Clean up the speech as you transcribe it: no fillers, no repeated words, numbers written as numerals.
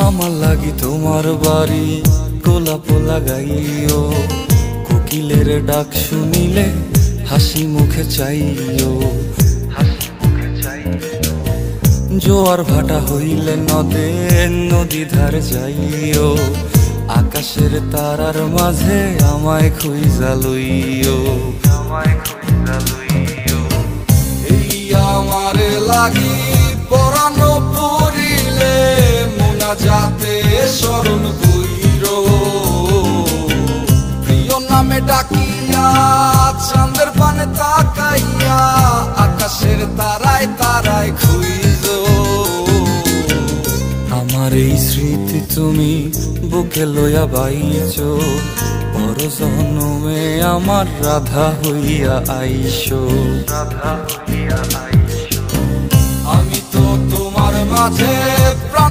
আমার লাগি তোমার বাড়ি গোলাপ লাগাইও, কোকিলের ডাক শুনিলে হাসি মুখে চাইও, জোয়ার ভাটা হইলে নদে নদী ধারে যাইও, আকাশের তারার মাঝে আমায় খুঁজা লইও, এই আমারে লাগি পরানো পড়িলে মোনাজাতে স্মরণ কইরো, প্রিয় নামে ডাকিয়া চাঁদের পানে তাকাইয়া আকাশের তারায় তারায় খুঁজো। আমার এই স্মৃতি তুমি বুকে লইয়া বাইছো, পর জন্মে আমার রাধা হইয়া আইসো, আমি তো তোমার মাঝে